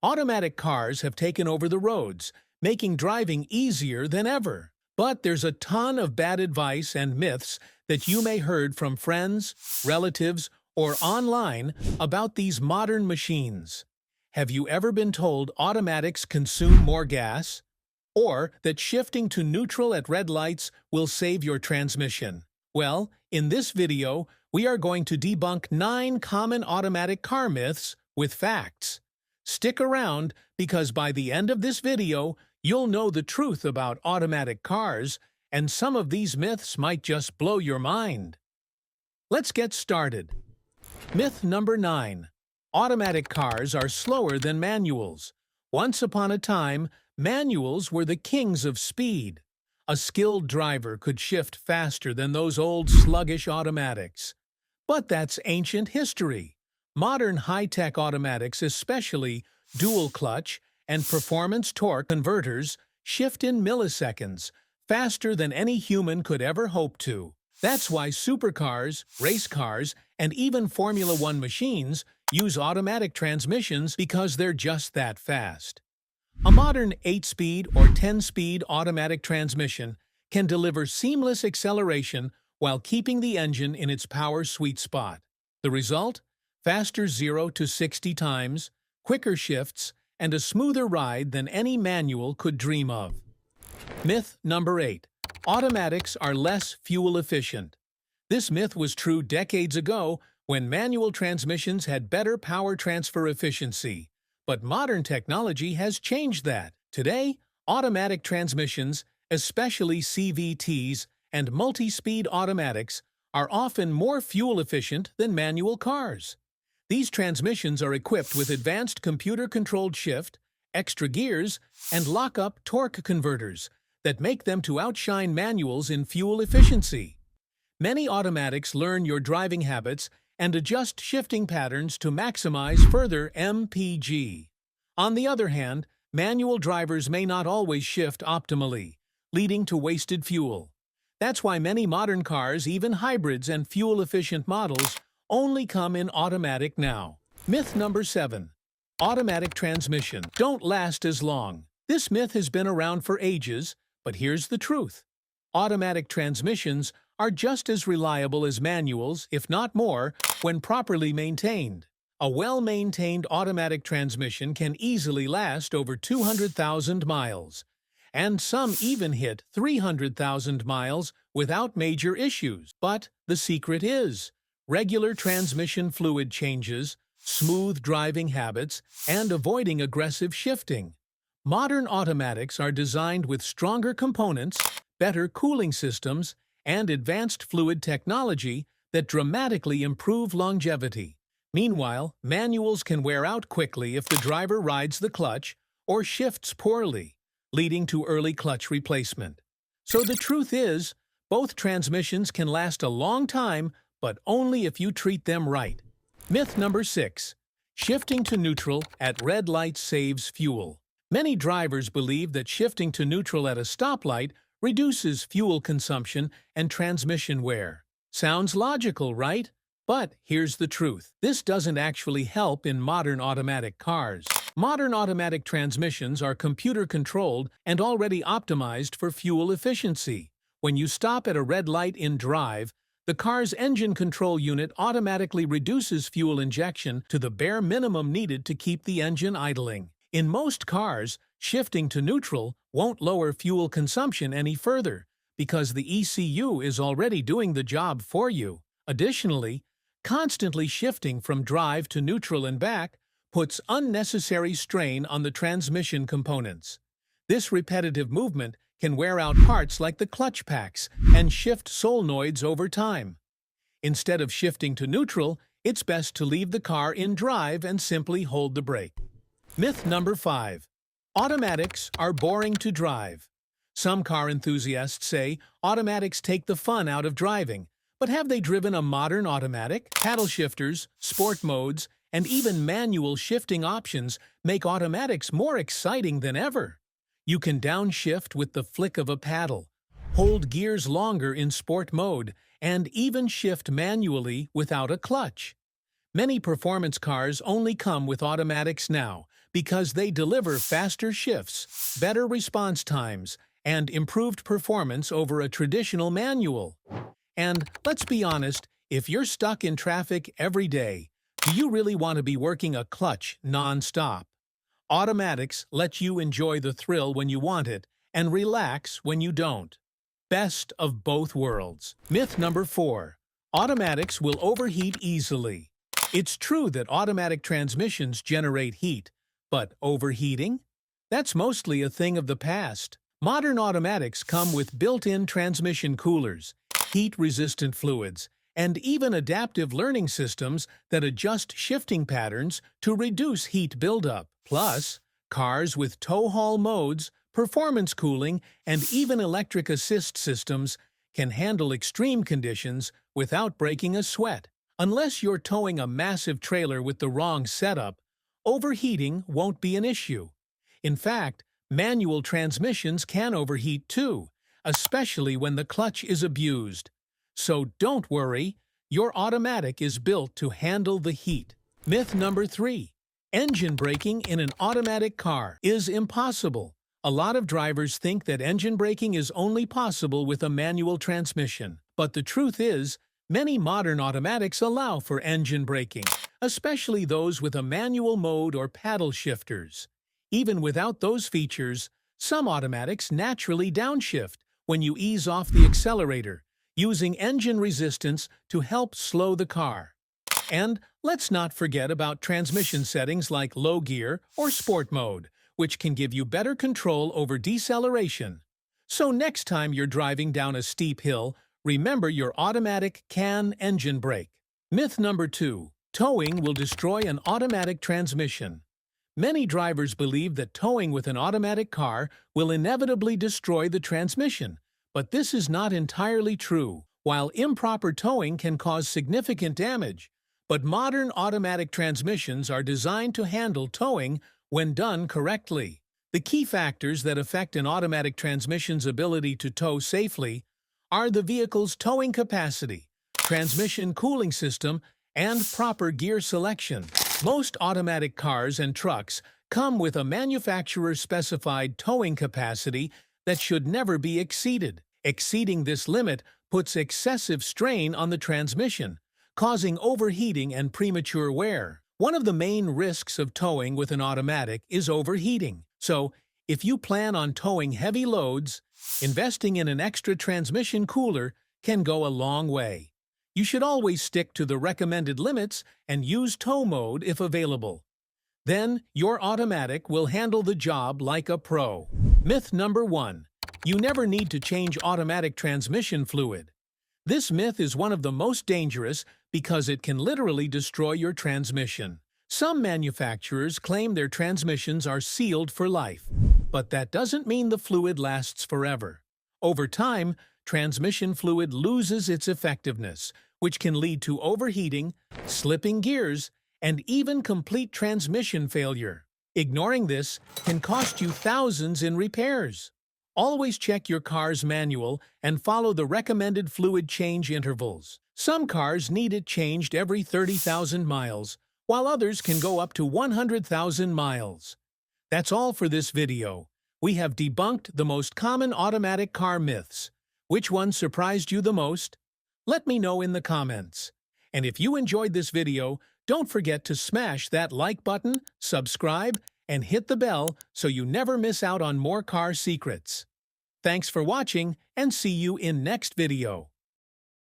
Automatic cars have taken over the roads, making driving easier than ever. But there's a ton of bad advice and myths that you may heard from friends, relatives, or online about these modern machines. Have you ever been told automatics consume more gas? Or that shifting to neutral at red lights will save your transmission? Well, in this video, we are going to debunk 9 common automatic car myths with facts. Stick around because by the end of this video, you'll know the truth about automatic cars, and some of these myths might just blow your mind. Let's get started. Myth number 9. Automatic cars are slower than manuals. Once upon a time, manuals were the kings of speed. A skilled driver could shift faster than those old sluggish automatics. But that's ancient history. Modern high-tech automatics, especially dual-clutch and performance torque converters, shift in milliseconds, faster than any human could ever hope to. That's why supercars, race cars, and even Formula One machines use automatic transmissions, because they're just that fast. A modern 8-speed or 10-speed automatic transmission can deliver seamless acceleration while keeping the engine in its power sweet spot. The result? Faster 0 to 60 times, quicker shifts, and a smoother ride than any manual could dream of. Myth number 8. Automatics are less fuel efficient. This myth was true decades ago when manual transmissions had better power transfer efficiency. But modern technology has changed that. Today, automatic transmissions, especially CVTs and multi-speed automatics, are often more fuel efficient than manual cars. These transmissions are equipped with advanced computer-controlled shift, extra gears, and lock-up torque converters that make them to outshine manuals in fuel efficiency. Many automatics learn your driving habits and adjust shifting patterns to maximize further MPG. On the other hand, manual drivers may not always shift optimally, leading to wasted fuel. That's why many modern cars, even hybrids and fuel-efficient models, only come in automatic now. Myth number 7. Automatic transmission don't last as long. This myth has been around for ages, but here's the truth. Automatic transmissions are just as reliable as manuals, if not more, when properly maintained. A well-maintained automatic transmission can easily last over 200,000 miles, and some even hit 300,000 miles without major issues. But the secret is regular transmission fluid changes, smooth driving habits, and avoiding aggressive shifting. Modern automatics are designed with stronger components, better cooling systems, and advanced fluid technology that dramatically improve longevity. Meanwhile, manuals can wear out quickly if the driver rides the clutch or shifts poorly, leading to early clutch replacement. So the truth is, both transmissions can last a long time, but only if you treat them right. Myth number 6. Shifting to neutral at red lights saves fuel. Many drivers believe that shifting to neutral at a stoplight reduces fuel consumption and transmission wear. Sounds logical, right? But here's the truth. This doesn't actually help in modern automatic cars. Modern automatic transmissions are computer-controlled and already optimized for fuel efficiency. When you stop at a red light in drive, the car's engine control unit automatically reduces fuel injection to the bare minimum needed to keep the engine idling. In most cars, shifting to neutral won't lower fuel consumption any further because the ECU is already doing the job for you. Additionally, constantly shifting from drive to neutral and back puts unnecessary strain on the transmission components. This repetitive movement can wear out parts like the clutch packs and shift solenoids over time. Instead of shifting to neutral, it's best to leave the car in drive and simply hold the brake. Myth number 5. Automatics are boring to drive. Some car enthusiasts say automatics take the fun out of driving, but have they driven a modern automatic? Paddle shifters, sport modes, and even manual shifting options make automatics more exciting than ever. You can downshift with the flick of a paddle, hold gears longer in sport mode, and even shift manually without a clutch. Many performance cars only come with automatics now because they deliver faster shifts, better response times, and improved performance over a traditional manual. And let's be honest, if you're stuck in traffic every day, do you really want to be working a clutch non-stop? Automatics let you enjoy the thrill when you want it and relax when you don't. Best of both worlds. Myth number 4. Automatics will overheat easily. It's true that automatic transmissions generate heat, but overheating? That's mostly a thing of the past. Modern automatics come with built-in transmission coolers, heat-resistant fluids, and even adaptive learning systems that adjust shifting patterns to reduce heat buildup. Plus, cars with tow-haul modes, performance cooling, and even electric assist systems can handle extreme conditions without breaking a sweat. Unless you're towing a massive trailer with the wrong setup, overheating won't be an issue. In fact, manual transmissions can overheat too, especially when the clutch is abused. So don't worry, your automatic is built to handle the heat. Myth number 3. Engine braking in an automatic car is impossible. A lot of drivers think that engine braking is only possible with a manual transmission. But the truth is, many modern automatics allow for engine braking, especially those with a manual mode or paddle shifters. Even without those features, some automatics naturally downshift when you ease off the accelerator, using engine resistance to help slow the car. And let's not forget about transmission settings like low gear or sport mode, which can give you better control over deceleration. So next time you're driving down a steep hill, remember your automatic can engine brake. Myth number 2. Towing will destroy an automatic transmission. Many drivers believe that towing with an automatic car will inevitably destroy the transmission, but this is not entirely true. While improper towing can cause significant damage, but modern automatic transmissions are designed to handle towing when done correctly. The key factors that affect an automatic transmission's ability to tow safely are the vehicle's towing capacity, transmission cooling system, and proper gear selection. Most automatic cars and trucks come with a manufacturer-specified towing capacity that should never be exceeded. Exceeding this limit puts excessive strain on the transmission, causing overheating and premature wear. One of the main risks of towing with an automatic is overheating. So, if you plan on towing heavy loads, investing in an extra transmission cooler can go a long way. You should always stick to the recommended limits and use tow mode if available. Then, your automatic will handle the job like a pro. Myth number 1. You never need to change automatic transmission fluid. This myth is one of the most dangerous because it can literally destroy your transmission. Some manufacturers claim their transmissions are sealed for life, but that doesn't mean the fluid lasts forever. Over time, transmission fluid loses its effectiveness, which can lead to overheating, slipping gears, and even complete transmission failure. Ignoring this can cost you thousands in repairs. Always check your car's manual and follow the recommended fluid change intervals. Some cars need it changed every 30,000 miles, while others can go up to 100,000 miles. That's all for this video. We have debunked the most common automatic car myths. Which one surprised you the most? Let me know in the comments. And if you enjoyed this video, don't forget to smash that like button, subscribe, and hit the bell so you never miss out on more car secrets. Thanks for watching, and see you in next video.